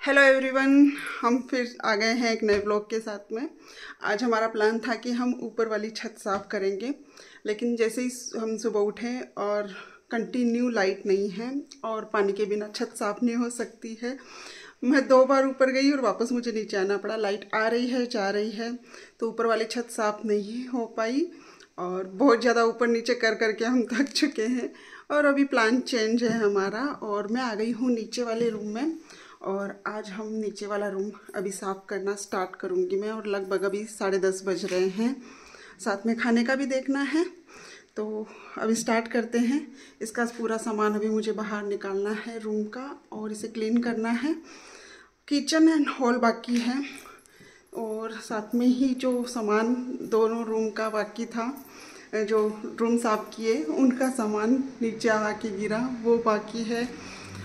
Hello everyone, हम फिर आ गए हैं एक नए ब्लॉग के साथ में। आज हमारा प्लान था कि हम ऊपर वाली छत साफ़ करेंगे, लेकिन जैसे ही हम सुबह उठे और कंटिन्यू लाइट नहीं है और पानी के बिना छत साफ़ नहीं हो सकती है। मैं 2 बार ऊपर गई और वापस मुझे नीचे आना पड़ा। लाइट आ रही है जा रही है, तो ऊपर वाली छत साफ़ नहीं हो पाई और बहुत ज़्यादा ऊपर नीचे कर करके हम थक चुके हैं। और अभी प्लान चेंज है हमारा और मैं आ गई हूँ नीचे वाले रूम में। और आज हम नीचे वाला रूम अभी साफ़ करना स्टार्ट करूँगी मैं, और लगभग अभी 10:30 बज रहे हैं। साथ में खाने का भी देखना है, तो अभी स्टार्ट करते हैं। इसका पूरा सामान अभी मुझे बाहर निकालना है रूम का और इसे क्लीन करना है। किचन एंड हॉल बाकी है और साथ में ही जो सामान दोनों रूम का बाकी था, जो रूम साफ़ किए उनका सामान नीचे आके गिरा, वो बाकी है।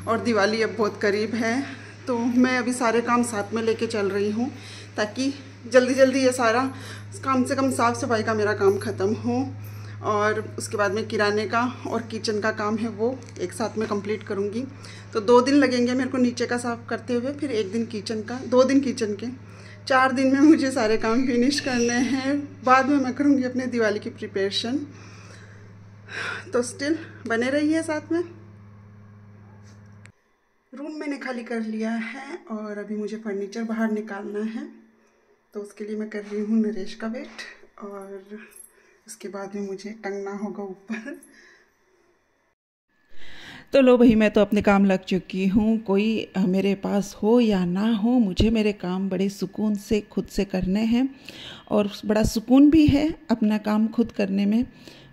और दिवाली अब बहुत करीब है, तो मैं अभी सारे काम साथ में लेके चल रही हूँ ताकि जल्दी जल्दी ये सारा कम से कम साफ़ सफाई का मेरा काम ख़त्म हो। और उसके बाद में किराने का और किचन का काम है वो एक साथ में कंप्लीट करूँगी। तो 2 दिन लगेंगे मेरे को नीचे का साफ़ करते हुए, फिर 1 दिन किचन का, 2 दिन किचन के। 4 दिन में मुझे सारे काम फिनिश करने हैं। बाद में मैं करूँगी अपने दिवाली की प्रिपरेशन। तो स्टिल बने रहिए साथ में। रूम मैंने खाली कर लिया है और अभी मुझे फर्नीचर बाहर निकालना है, तो उसके लिए मैं कर रही हूँ नरेश का वेट। और उसके बाद में मुझे टंगना होगा ऊपर। तो लो भाई, मैं तो अपने काम लग चुकी हूँ। कोई मेरे पास हो या ना हो, मुझे मेरे काम बड़े सुकून से खुद से करने हैं और बड़ा सुकून भी है अपना काम खुद करने में।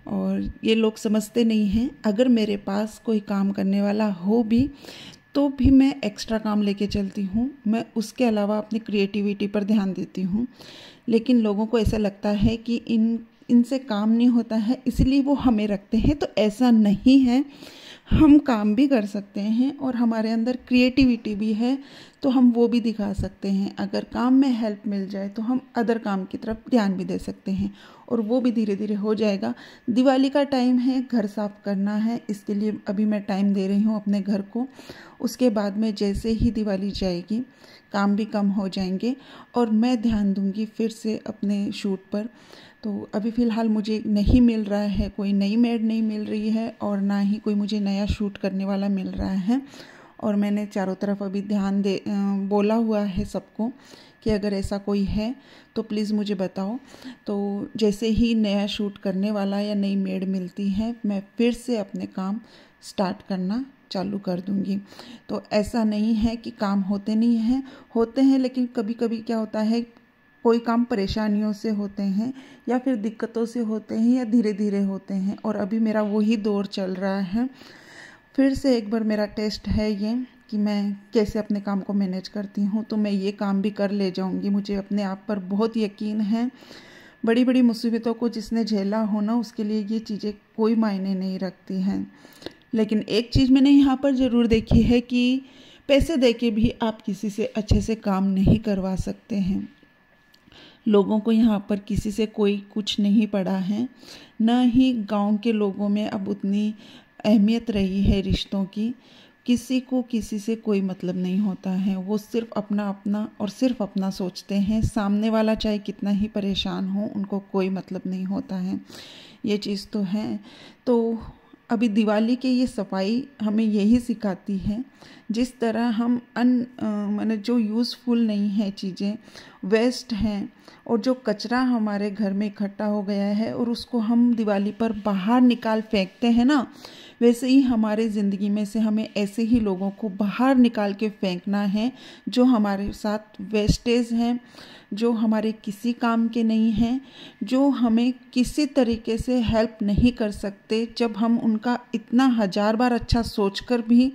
और ये लोग समझते नहीं हैं, अगर मेरे पास कोई काम करने वाला हो भी तो भी मैं एक्स्ट्रा काम लेके चलती हूँ। मैं उसके अलावा अपनी क्रिएटिविटी पर ध्यान देती हूँ। लेकिन लोगों को ऐसा लगता है कि इनसे काम नहीं होता है, इसलिए वो हमें रखते हैं। तो ऐसा नहीं है, हम काम भी कर सकते हैं और हमारे अंदर क्रिएटिविटी भी है, तो हम वो भी दिखा सकते हैं। अगर काम में हेल्प मिल जाए तो हम अदर काम की तरफ ध्यान भी दे सकते हैं और वो भी धीरे धीरे हो जाएगा। दिवाली का टाइम है, घर साफ करना है, इसके लिए अभी मैं टाइम दे रही हूँ अपने घर को। उसके बाद में जैसे ही दिवाली जाएगी काम भी कम हो जाएंगे और मैं ध्यान दूँगी फिर से अपने शूट पर। तो अभी फ़िलहाल मुझे नहीं मिल रहा है, कोई नई मेड नहीं मिल रही है और ना ही कोई मुझे नया शूट करने वाला मिल रहा है। और मैंने चारों तरफ अभी बोला हुआ है सबको कि अगर ऐसा कोई है तो प्लीज़ मुझे बताओ। तो जैसे ही नया शूट करने वाला या नई मेड मिलती है, मैं फिर से अपने काम स्टार्ट करना चालू कर दूंगी। तो ऐसा नहीं है कि काम होते नहीं हैं, होते हैं, लेकिन कभी कभी क्या होता है, कोई काम परेशानियों से होते हैं या फिर दिक्कतों से होते हैं या धीरे धीरे होते हैं। और अभी मेरा वही दौर चल रहा है। फिर से एक बार मेरा टेस्ट है ये कि मैं कैसे अपने काम को मैनेज करती हूँ। तो मैं ये काम भी कर ले जाऊँगी, मुझे अपने आप पर बहुत यकीन है। बड़ी बड़ी मुसीबतों को जिसने झेला हो ना, उसके लिए ये चीज़ें कोई मायने नहीं रखती हैं। लेकिन एक चीज़ मैंने यहाँ पर ज़रूर देखी है कि पैसे दे के भी आप किसी से अच्छे से काम नहीं करवा सकते हैं। लोगों को यहाँ पर किसी से कोई कुछ नहीं पड़ा है, न ही गांव के लोगों में अब उतनी अहमियत रही है रिश्तों की। किसी को किसी से कोई मतलब नहीं होता है, वो सिर्फ अपना अपना और सिर्फ अपना सोचते हैं। सामने वाला चाहे कितना ही परेशान हो, उनको कोई मतलब नहीं होता है। ये चीज़ तो है। तो अभी दिवाली की ये सफाई हमें यही सिखाती है। जिस तरह हम माने जो यूज़फुल नहीं है चीज़ें, वेस्ट हैं और जो कचरा हमारे घर में इकट्ठा हो गया है और उसको हम दिवाली पर बाहर निकाल फेंकते हैं ना, वैसे ही हमारे ज़िंदगी में से हमें ऐसे ही लोगों को बाहर निकाल के फेंकना है जो हमारे साथ वेस्टेज हैं, जो हमारे किसी काम के नहीं हैं, जो हमें किसी तरीके से हेल्प नहीं कर सकते। जब हम उनका इतना 1000 बार अच्छा सोचकर भी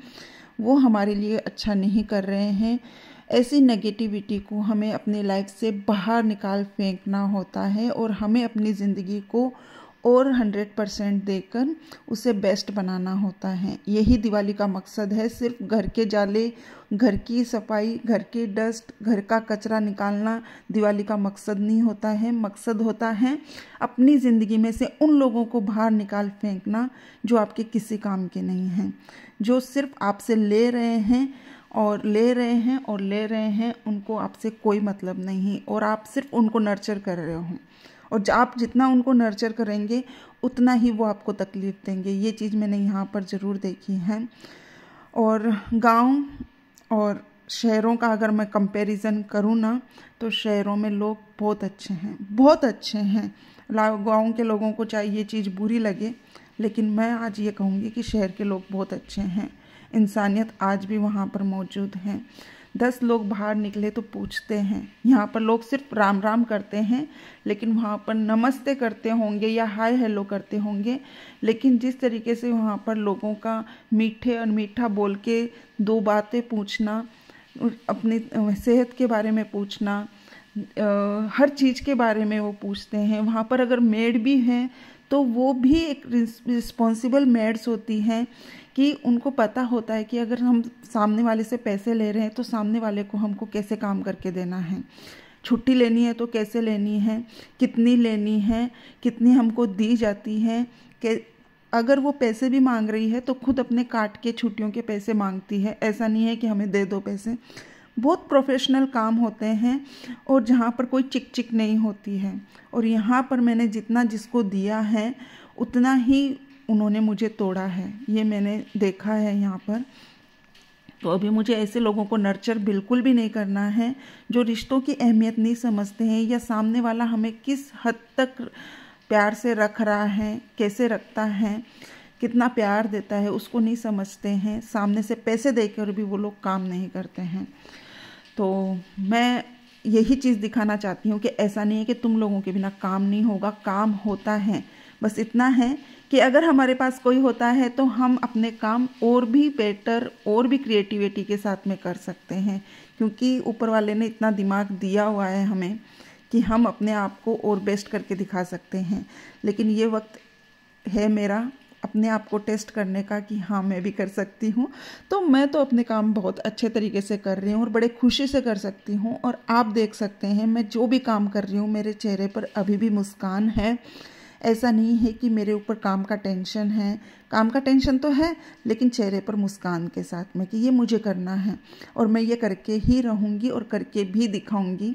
वो हमारे लिए अच्छा नहीं कर रहे हैं, ऐसी नेगेटिविटी को हमें अपनी लाइफ से बाहर निकाल फेंकना होता है और हमें अपनी ज़िंदगी को और 100% देकर उसे बेस्ट बनाना होता है। यही दिवाली का मकसद है। सिर्फ घर के जाले, घर की सफाई, घर की डस्ट, घर का कचरा निकालना दिवाली का मकसद नहीं होता है। मकसद होता है अपनी ज़िंदगी में से उन लोगों को बाहर निकाल फेंकना जो आपके किसी काम के नहीं हैं, जो सिर्फ आपसे ले रहे हैं और ले रहे हैं, उनको आपसे कोई मतलब नहीं, और आप सिर्फ उनको नर्चर कर रहे हो। और आप जितना उनको नर्चर करेंगे उतना ही वो आपको तकलीफ़ देंगे। ये चीज़ मैंने यहाँ पर ज़रूर देखी है। और गांव और शहरों का अगर मैं कंपैरिजन करूँ ना, तो शहरों में लोग बहुत अच्छे हैं, बहुत अच्छे हैं। गांव के लोगों को चाहे ये चीज़ बुरी लगे, लेकिन मैं आज ये कहूँगी कि शहर के लोग बहुत अच्छे हैं। इंसानियत आज भी वहाँ पर मौजूद है। 10 लोग बाहर निकले तो पूछते हैं। यहाँ पर लोग सिर्फ राम राम करते हैं, लेकिन वहाँ पर नमस्ते करते होंगे या हाय हेलो करते होंगे। लेकिन जिस तरीके से वहाँ पर लोगों का मीठे और मीठा बोल के 2 बातें पूछना, अपनी सेहत के बारे में पूछना, हर चीज़ के बारे में वो पूछते हैं। वहाँ पर अगर मेड भी हैं तो वो भी एक रिस्पॉन्सिबल मेड्स होती हैं कि उनको पता होता है कि अगर हम सामने वाले से पैसे ले रहे हैं तो सामने वाले को हमको कैसे काम करके देना है। छुट्टी लेनी है तो कैसे लेनी है, कितनी लेनी है, कितनी हमको दी जाती है। कि अगर वो पैसे भी मांग रही है तो खुद अपने काट के छुट्टियों के पैसे मांगती है। ऐसा नहीं है कि हमें दे दो पैसे। बहुत प्रोफेशनल काम होते हैं और जहाँ पर कोई चिक चिक नहीं होती है। और यहाँ पर मैंने जितना जिसको दिया है उतना ही उन्होंने मुझे तोड़ा है, ये मैंने देखा है यहाँ पर। तो अभी मुझे ऐसे लोगों को नर्चर बिल्कुल भी नहीं करना है जो रिश्तों की अहमियत नहीं समझते हैं, या सामने वाला हमें किस हद तक प्यार से रख रहा है, कैसे रखता है, कितना प्यार देता है, उसको नहीं समझते हैं। सामने से पैसे देकर भी वो लोग काम नहीं करते हैं। तो मैं यही चीज़ दिखाना चाहती हूँ कि ऐसा नहीं है कि तुम लोगों के बिना काम नहीं होगा, काम होता है। बस इतना है कि अगर हमारे पास कोई होता है तो हम अपने काम और भी बेटर और भी क्रिएटिविटी के साथ में कर सकते हैं, क्योंकि ऊपर वाले ने इतना दिमाग दिया हुआ है हमें कि हम अपने आप को और बेस्ट करके दिखा सकते हैं। लेकिन ये वक्त है मेरा अपने आप को टेस्ट करने का कि हाँ मैं भी कर सकती हूँ। तो मैं तो अपने काम बहुत अच्छे तरीके से कर रही हूँ और बड़े खुशी से कर सकती हूँ। और आप देख सकते हैं मैं जो भी काम कर रही हूँ मेरे चेहरे पर अभी भी मुस्कान है। ऐसा नहीं है कि मेरे ऊपर काम का टेंशन है, काम का टेंशन तो है, लेकिन चेहरे पर मुस्कान के साथ में कि ये मुझे करना है और मैं ये करके ही रहूँगी और करके भी दिखाऊँगी।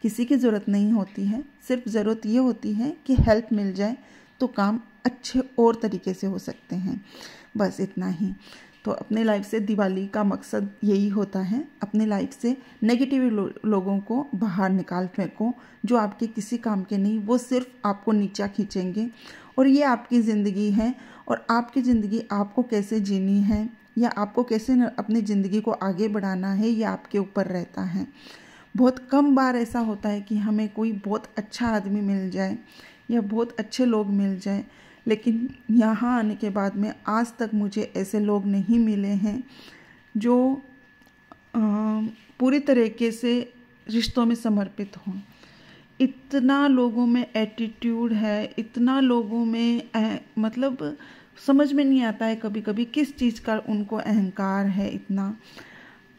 किसी की ज़रूरत नहीं होती है, सिर्फ ज़रूरत ये होती है कि हेल्प मिल जाए तो काम अच्छे और तरीके से हो सकते हैं। बस इतना ही। तो अपने लाइफ से दिवाली का मकसद यही होता है, अपने लाइफ से नेगेटिव लोगों को बाहर निकाल फेंको, जो आपके किसी काम के नहीं, वो सिर्फ आपको नीचा खींचेंगे। और ये आपकी ज़िंदगी है और आपकी ज़िंदगी आपको कैसे जीनी है या आपको कैसे अपनी ज़िंदगी को आगे बढ़ाना है, ये आपके ऊपर रहता है। बहुत कम बार ऐसा होता है कि हमें कोई बहुत अच्छा आदमी मिल जाए या बहुत अच्छे लोग मिल जाए, लेकिन यहाँ आने के बाद में आज तक मुझे ऐसे लोग नहीं मिले हैं जो पूरी तरीके से रिश्तों में समर्पित हों। इतना लोगों में एटीट्यूड है, इतना लोगों में मतलब समझ में नहीं आता है कभी कभी किस चीज़ का उनको अहंकार है, इतना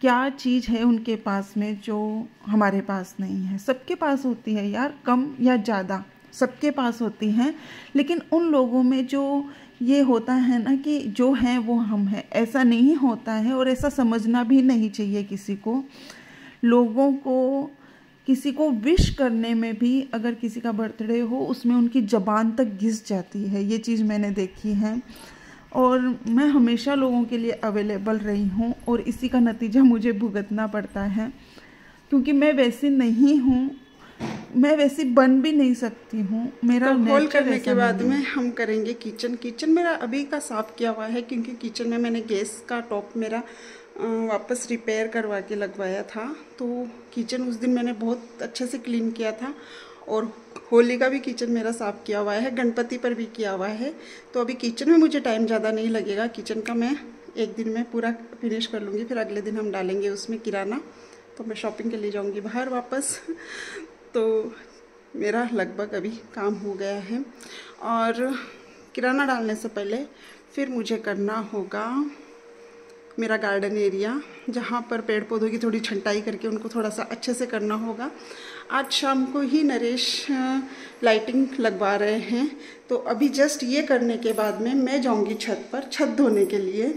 क्या चीज़ है उनके पास में जो हमारे पास नहीं है। सबके पास होती है यार, कम या ज़्यादा सबके पास होती हैं, लेकिन उन लोगों में जो ये होता है ना कि जो हैं वो हम हैं, ऐसा नहीं होता है। और ऐसा समझना भी नहीं चाहिए किसी को। लोगों को किसी को विश करने में भी अगर किसी का बर्थडे हो उसमें उनकी ज़बान तक घिस जाती है, ये चीज़ मैंने देखी है। और मैं हमेशा लोगों के लिए अवेलेबल रही हूँ और इसी का नतीजा मुझे भुगतना पड़ता है, क्योंकि मैं वैसी नहीं हूँ, मैं वैसी बन भी नहीं सकती हूँ। मेरा तो होल करने के बाद में हम करेंगे किचन मेरा अभी का साफ़ किया हुआ है, क्योंकि किचन में मैंने गैस का टॉप मेरा वापस रिपेयर करवा के लगवाया था। तो किचन उस दिन मैंने बहुत अच्छे से क्लीन किया था और होली का भी किचन मेरा साफ़ किया हुआ है, गणपति पर भी किया हुआ है। तो अभी किचन में मुझे टाइम ज़्यादा नहीं लगेगा, किचन का मैं एक दिन में पूरा फिनिश कर लूँगी। फिर अगले दिन हम डालेंगे उसमें किराना, तो मैं शॉपिंग के लिए जाऊँगी बाहर वापस। तो मेरा लगभग अभी काम हो गया है। और किराना डालने से पहले फिर मुझे करना होगा मेरा गार्डन एरिया, जहाँ पर पेड़ पौधों की थोड़ी छंटाई करके उनको थोड़ा सा अच्छे से करना होगा। आज शाम को ही नरेश लाइटिंग लगवा रहे हैं, तो अभी जस्ट ये करने के बाद में मैं जाऊँगी छत पर छत धोने के लिए,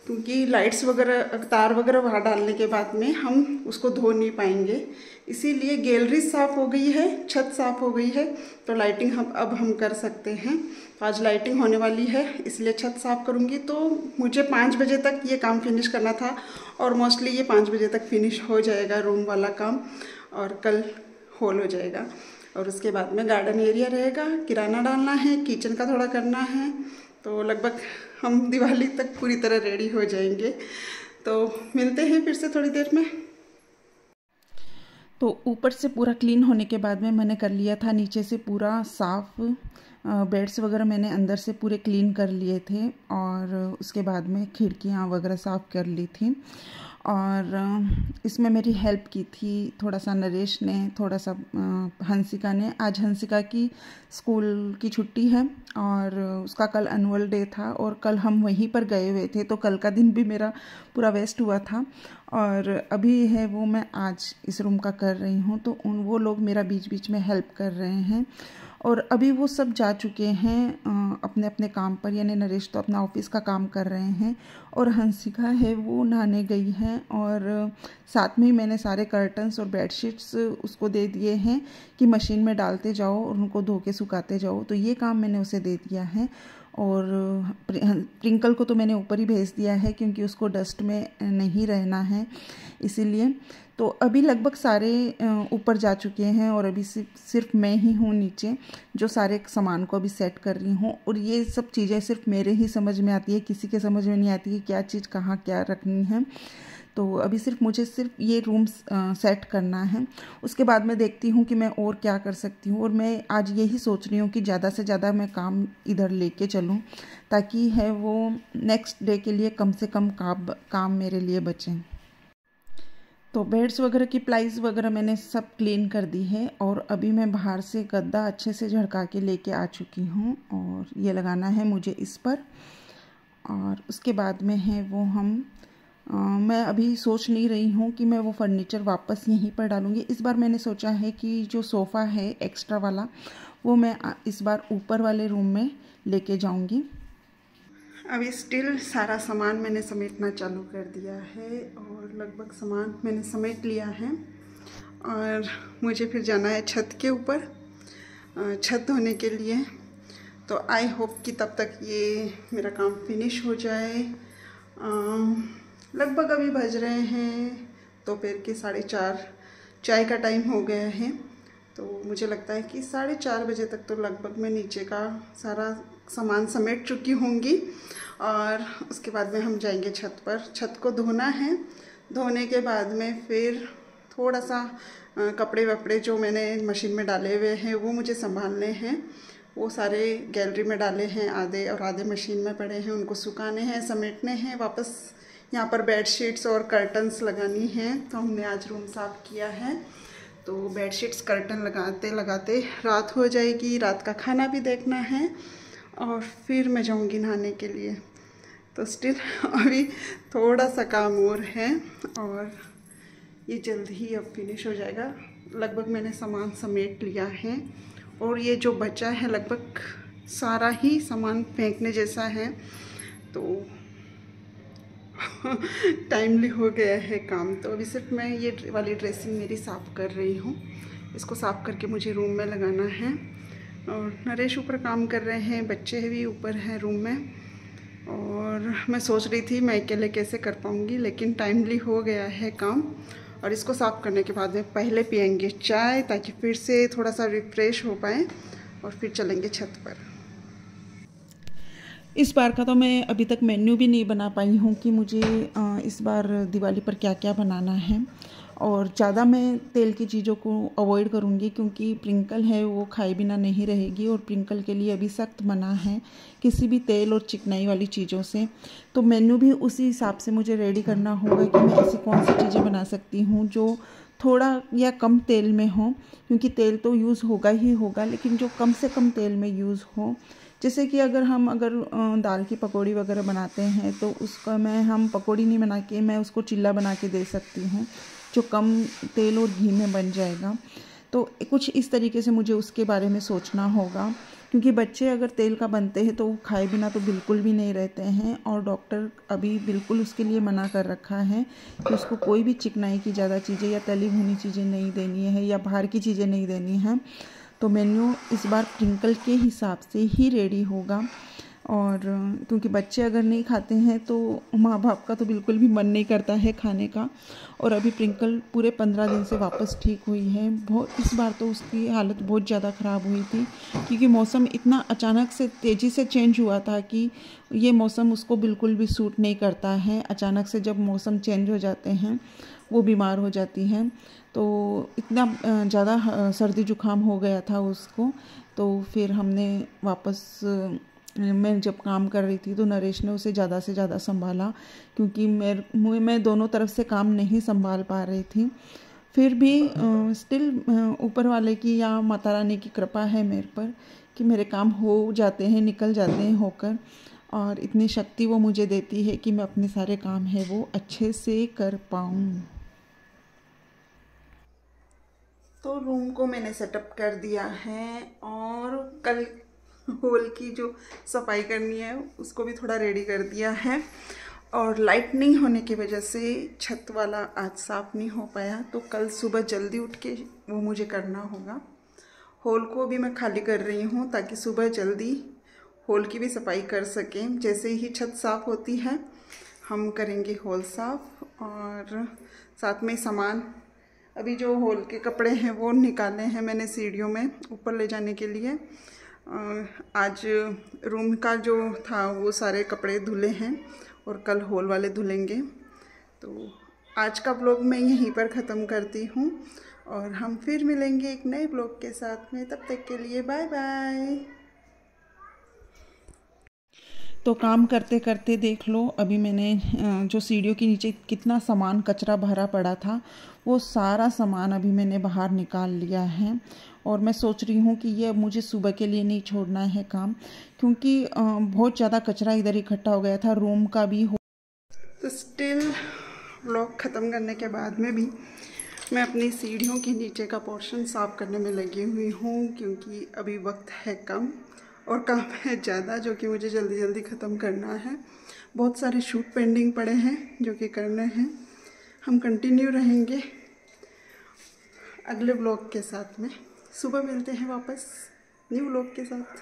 क्योंकि लाइट्स वगैरह, तार वगैरह बाहर डालने के बाद में हम उसको धो नहीं पाएंगे। इसीलिए गैलरी साफ़ हो गई है, छत साफ़ हो गई है, तो लाइटिंग हम कर सकते हैं। आज लाइटिंग होने वाली है, इसलिए छत साफ़ करूँगी। तो मुझे 5 बजे तक ये काम फिनिश करना था और मोस्टली ये 5 बजे तक फिनिश हो जाएगा रूम वाला काम, और कल हॉल हो जाएगा। और उसके बाद में गार्डन एरिया रहेगा, किराना डालना है, किचन का थोड़ा करना है, तो लगभग हम दिवाली तक पूरी तरह रेडी हो जाएंगे। तो मिलते हैं फिर से थोड़ी देर में। तो ऊपर से पूरा क्लीन होने के बाद में मैंने कर लिया था नीचे से पूरा साफ़। बेड्स वगैरह मैंने अंदर से पूरे क्लीन कर लिए थे, और उसके बाद में खिड़कियाँ वगैरह साफ़ कर ली थी। और इसमें मेरी हेल्प की थी थोड़ा सा नरेश ने, थोड़ा सा हंसिका ने। आज हंसिका की स्कूल की छुट्टी है और उसका कल एनुअल डे था, और कल हम वहीं पर गए हुए थे, तो कल का दिन भी मेरा पूरा वेस्ट हुआ था। और अभी है वो मैं आज इस रूम का कर रही हूँ, तो वो लोग मेरा बीच बीच में हेल्प कर रहे हैं। और अभी वो सब जा चुके हैं अपने अपने काम पर, यानी नरेश तो अपना ऑफिस का काम कर रहे हैं, और हंसिका है वो नहाने गई है। और साथ में ही मैंने सारे कर्टन्स और बेडशीट्स उसको दे दिए हैं कि मशीन में डालते जाओ और उनको धो के सुखाते जाओ, तो ये काम मैंने उसे दे दिया है। और प्रिंकल को तो मैंने ऊपर ही भेज दिया है क्योंकि उसको डस्ट में नहीं रहना है, इसीलिए। तो अभी लगभग सारे ऊपर जा चुके हैं, और अभी सिर्फ मैं ही हूँ नीचे जो सारे सामान को अभी सेट कर रही हूँ। और ये सब चीज़ें सिर्फ मेरे ही समझ में आती है, किसी के समझ में नहीं आती कि क्या चीज़ कहाँ क्या रखनी है। तो अभी मुझे सिर्फ ये रूम सेट करना है। उसके बाद मैं देखती हूँ कि मैं और क्या कर सकती हूँ। और मैं आज यही सोच रही हूँ कि ज़्यादा से ज़्यादा मैं काम इधर लेके चलूँ, ताकि है वो नेक्स्ट डे के लिए कम से कम काम मेरे लिए बचे। तो बेड्स वगैरह की प्लाईज वगैरह मैंने सब क्लीन कर दी है, और अभी मैं बाहर से गद्दा अच्छे से झड़का के लेके आ चुकी हूँ, और ये लगाना है मुझे इस पर। और उसके बाद में है वो मैं अभी सोच नहीं रही हूँ कि मैं वो फर्नीचर वापस यहीं पर डालूँगी। इस बार मैंने सोचा है कि जो सोफ़ा है एक्स्ट्रा वाला, वो मैं इस बार ऊपर वाले रूम में लेके जाऊँगी। अभी स्टिल सारा सामान मैंने समेटना चालू कर दिया है, और लगभग सामान मैंने समेट लिया है। और मुझे फिर जाना है छत के ऊपर छत धोने के लिए। तो आई होप कि तब तक ये मेरा काम फिनिश हो जाए। लगभग अभी बज रहे हैं दोपहर के 4:30, चाय का टाइम हो गया है। तो मुझे लगता है कि 4:30 बजे तक तो लगभग मैं नीचे का सारा सामान समेट चुकी होंगी। और उसके बाद में हम जाएंगे छत पर, छत को धोना है। धोने के बाद में फिर थोड़ा सा कपड़े वपड़े जो मैंने मशीन में डाले हुए हैं वो मुझे संभालने हैं। वो सारे गैलरी में डाले हैं आधे, और आधे मशीन में पड़े हैं, उनको सुखाने हैं, समेटने हैं। वापस यहाँ पर बेडशीट्स और कर्टन्स लगानी हैं, तो हमने आज रूम साफ़ किया है। तो बेडशीट्स कर्टन लगाते लगाते रात हो जाएगी, रात का खाना भी देखना है, और फिर मैं जाऊँगी नहाने के लिए। तो स्टिल अभी थोड़ा सा काम और है, और ये जल्द ही अब फिनिश हो जाएगा। लगभग मैंने सामान समेट लिया है, और ये जो बचा है लगभग सारा ही सामान फेंकने जैसा है। तो टाइमली हो गया है काम। तो अभी सिर्फ मैं ये वाली ड्रेसिंग मेरी साफ़ कर रही हूँ, इसको साफ़ करके मुझे रूम में लगाना है। और नरेश ऊपर काम कर रहे हैं, बच्चे भी ऊपर हैं रूम में। और मैं सोच रही थी मैं अकेले कैसे कर पाऊँगी, लेकिन टाइमली हो गया है काम। और इसको साफ़ करने के बाद में पहले पियेंगे चाय, ताकि फिर से थोड़ा सा रिफ़्रेश हो पाए, और फिर चलेंगे छत पर। इस बार का तो मैं अभी तक मेन्यू भी नहीं बना पाई हूँ कि मुझे इस बार दिवाली पर क्या क्या बनाना है। और ज़्यादा मैं तेल की चीज़ों को अवॉइड करूँगी, क्योंकि प्रिंकल है वो खाए बिना नहीं रहेगी, और प्रिंकल के लिए अभी सख्त मना है किसी भी तेल और चिकनाई वाली चीज़ों से। तो मेन्यू भी उसी हिसाब से मुझे रेडी करना होगा कि मैं ऐसी कौन सी चीज़ें बना सकती हूँ जो थोड़ा या कम तेल में हो, क्योंकि तेल तो यूज़ होगा ही होगा, लेकिन जो कम से कम तेल में यूज़ हो। जैसे कि अगर दाल की पकौड़ी वगैरह बनाते हैं, तो उसका हम पकौड़ी नहीं बना के मैं उसको चिल्ला बना के दे सकती हूँ, जो कम तेल और घी में बन जाएगा। तो कुछ इस तरीके से मुझे उसके बारे में सोचना होगा क्योंकि बच्चे अगर तेल का बनते हैं तो वो खाए बिना तो बिल्कुल भी नहीं रहते हैं। और डॉक्टर अभी बिल्कुल उसके लिए मना कर रखा है कि उसको कोई भी चिकनाई की ज़्यादा चीज़ें या तली भुनी चीज़ें नहीं देनी है या बाहर की चीज़ें नहीं देनी है। तो मेन्यू इस बार प्रिंकल के हिसाब से ही रेडी होगा। और क्योंकि बच्चे अगर नहीं खाते हैं तो माँ बाप का तो बिल्कुल भी मन नहीं करता है खाने का। और अभी प्रिंकल पूरे 15 दिन से वापस ठीक हुई है। बहुत इस बार तो उसकी हालत बहुत ज़्यादा ख़राब हुई थी, क्योंकि मौसम इतना अचानक से तेज़ी से चेंज हुआ था कि ये मौसम उसको बिल्कुल भी सूट नहीं करता है। अचानक से जब मौसम चेंज हो जाते हैं वो बीमार हो जाती है। तो इतना ज़्यादा सर्दी जुकाम हो गया था उसको। तो फिर हमने वापस मैं जब काम कर रही थी तो नरेश ने उसे ज़्यादा से ज़्यादा संभाला, क्योंकि मैं दोनों तरफ से काम नहीं संभाल पा रही थी। फिर भी स्टिल ऊपर वाले की या माता रानी की कृपा है मेरे पर कि मेरे काम हो जाते हैं, निकल जाते हैं होकर। और इतनी शक्ति वो मुझे देती है कि मैं अपने सारे काम है वो अच्छे से कर पाऊँ। तो रूम को मैंने सेटअप कर दिया है और कल हॉल की जो सफाई करनी है उसको भी थोड़ा रेडी कर दिया है। और लाइट नहीं होने की वजह से छत वाला आज साफ नहीं हो पाया, तो कल सुबह जल्दी उठ के वो मुझे करना होगा। हॉल को भी मैं खाली कर रही हूँ ताकि सुबह जल्दी हॉल की भी सफाई कर सकें। जैसे ही छत साफ़ होती है हम करेंगे हॉल साफ़। और साथ में सामान अभी जो हॉल के कपड़े हैं वो निकाले हैं मैंने सीढ़ियों में ऊपर ले जाने के लिए। आज रूम का जो था वो सारे कपड़े धुले हैं और कल हॉल वाले धुलेंगे। तो आज का ब्लॉग मैं यहीं पर ख़त्म करती हूँ और हम फिर मिलेंगे एक नए ब्लॉग के साथ में। तब तक के लिए बाय बाय। तो काम करते करते देख लो, अभी मैंने जो सीढ़ियों के नीचे कितना सामान कचरा भरा पड़ा था वो सारा सामान अभी मैंने बाहर निकाल लिया है। और मैं सोच रही हूँ कि ये अब मुझे सुबह के लिए नहीं छोड़ना है काम, क्योंकि बहुत ज़्यादा कचरा इधर इकट्ठा हो गया था, रूम का भी हो। तो स्टिल व्लॉग ख़त्म करने के बाद में भी मैं अपनी सीढ़ियों के नीचे का पोर्शन साफ़ करने में लगी हुई हूँ, क्योंकि अभी वक्त है कम और काम है ज़्यादा जो कि मुझे जल्दी जल्दी ख़त्म करना है। बहुत सारे शूट पेंडिंग पड़े हैं जो कि करने हैं। हम कंटिन्यू रहेंगे अगले ब्लॉग के साथ में। सुबह मिलते हैं वापस न्यू ब्लॉग के साथ।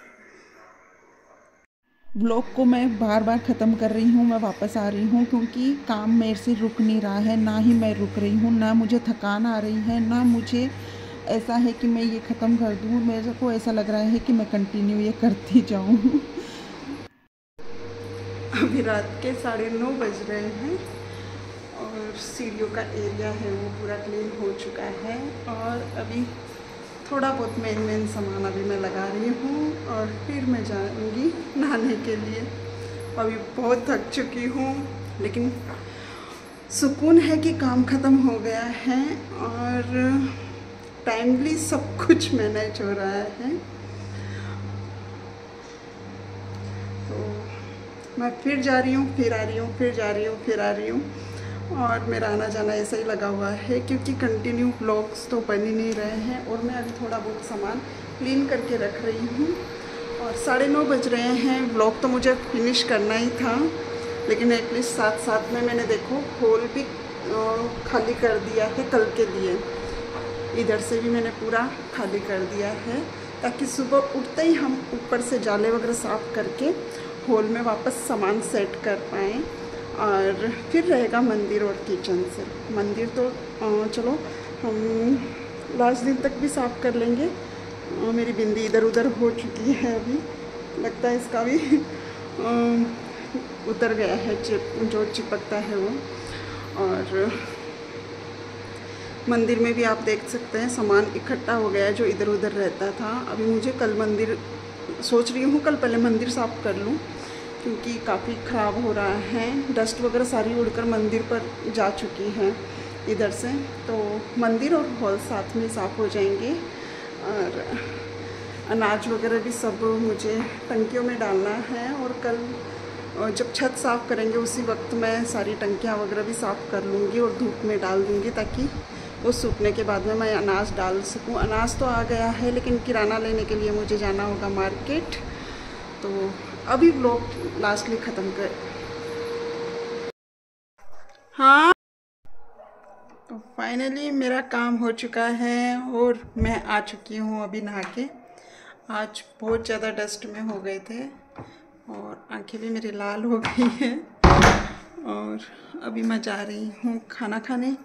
ब्लॉग को मैं बार बार ख़त्म कर रही हूँ, मैं वापस आ रही हूँ क्योंकि काम मेरे से रुक नहीं रहा है। ना ही मैं रुक रही हूँ, ना मुझे थकान आ रही है, ना मुझे ऐसा है कि मैं ये ख़त्म कर दूँ। मेरे को ऐसा लग रहा है कि मैं कंटिन्यू ये करती जाऊँ। अभी रात के 9:30 बज रहे हैं और सीढ़ियों का एरिया है वो पूरा क्लीन हो चुका है। और अभी थोड़ा बहुत मेन सामान अभी मैं लगा रही हूँ और फिर मैं जाऊँगी नहाने के लिए। अभी बहुत थक चुकी हूँ, लेकिन सुकून है कि काम ख़त्म हो गया है और टाइमली सब कुछ मैनेज हो रहा है। तो मैं फिर जा रही हूँ, फिर आ रही हूँ, फिर जा रही हूँ, फिर आ रही हूँ। और मेरा आना जाना ऐसा ही लगा हुआ है क्योंकि कंटिन्यू ब्लॉग्स तो बन ही नहीं रहे हैं। और मैं अभी थोड़ा बहुत सामान क्लीन करके रख रही हूँ और 9:30 बज रहे हैं। ब्लॉग तो मुझे फिनिश करना ही था, लेकिन एटलीस्ट साथ साथ में मैंने देखो हॉल भी खाली कर दिया है कल के लिए। इधर से भी मैंने पूरा खाली कर दिया है ताकि सुबह उठते ही हम ऊपर से जाले वगैरह साफ़ करके हॉल में वापस सामान सेट कर पाएँ। और फिर रहेगा मंदिर और किचन से। मंदिर तो चलो हम लास्ट दिन तक भी साफ़ कर लेंगे। मेरी बिंदी इधर उधर हो चुकी है, अभी लगता है इसका भी उतर गया है जो चिपकता है वो। और मंदिर में भी आप देख सकते हैं सामान इकट्ठा हो गया है जो इधर उधर रहता था। अभी मुझे कल मंदिर सोच रही हूँ कल पहले मंदिर साफ़ कर लूँ क्योंकि काफ़ी ख़राब हो रहा है। डस्ट वगैरह सारी उड़कर मंदिर पर जा चुकी है इधर से। तो मंदिर और हॉल साथ में साफ़ हो जाएंगे। और अनाज वगैरह भी सब मुझे टंकियों में डालना है और कल जब छत साफ़ करेंगे उसी वक्त मैं सारी टंकियाँ वगैरह भी साफ़ कर लूँगी और धूप में डाल दूँगी ताकि वो सूखने के बाद में मैं अनाज डाल सकूं। अनाज तो आ गया है, लेकिन किराना लेने के लिए मुझे जाना होगा मार्केट। तो अभी व्लॉग लास्टली ख़त्म कर। हाँ, तो फाइनली मेरा काम हो चुका है और मैं आ चुकी हूँ अभी नहा के। आज बहुत ज़्यादा डस्ट में हो गए थे और आंखें भी मेरी लाल हो गई हैं। और अभी मैं जा रही हूँ खाना खाने।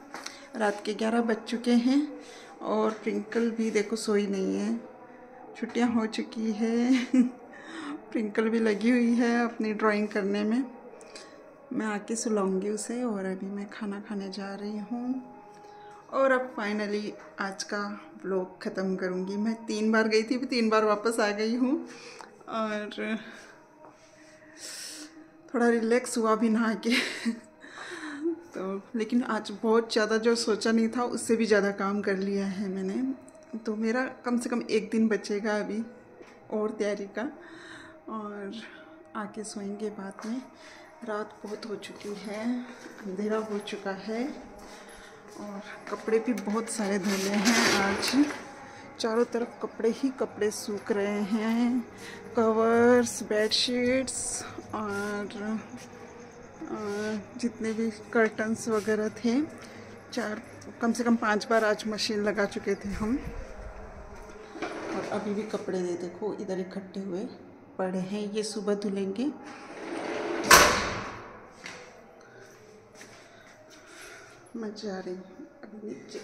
रात के 11 बज चुके हैं और ट्विंकल भी देखो सोई नहीं है। छुट्टियाँ हो चुकी है। ट्विंकल भी लगी हुई है अपनी ड्राइंग करने में। मैं आके सुलाऊंगी उसे और अभी मैं खाना खाने जा रही हूँ। और अब फाइनली आज का व्लॉग ख़त्म करूँगी। मैं 3 बार गई थी, 3 बार वापस आ गई हूँ और थोड़ा रिलैक्स हुआ भी नहा के। तो लेकिन आज बहुत ज़्यादा जो सोचा नहीं था उससे भी ज़्यादा काम कर लिया है मैंने। तो मेरा कम से कम 1 दिन बचेगा अभी और तैयारी का, और आके सोएंगे बाद में। रात बहुत हो चुकी है, अंधेरा हो चुका है और कपड़े भी बहुत सारे धुले हैं आज। चारों तरफ कपड़े ही कपड़े सूख रहे हैं, कवर्स, बेडशीट्स और जितने भी कर्टन्स वगैरह थे। कम से कम 5 बार आज मशीन लगा चुके थे हम। और अभी भी कपड़े देखो इधर इकट्ठे हुए पड़े हैं, ये सुबह धुलेंगे। मैं जा रही हूँ अभी नीचे।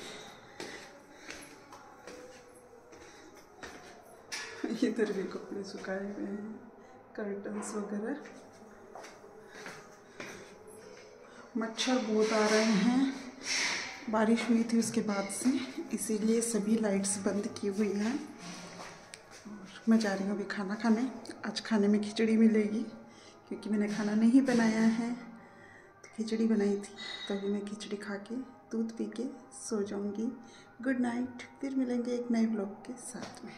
इधर भी कपड़े सुखाए हुए हैं, कर्टन्स वगैरह। मच्छर बहुत आ रहे हैं, बारिश हुई थी उसके बाद से, इसीलिए सभी लाइट्स बंद की हुई हैं। और मैं जा रही हूँ अभी खाना खाने। आज खाने में खिचड़ी मिलेगी क्योंकि मैंने खाना नहीं बनाया है। तो खिचड़ी बनाई थी, तो अभी मैं खिचड़ी खा के दूध पी के सो जाऊँगी। गुड नाइट, फिर मिलेंगे एक नए ब्लॉग के साथ में।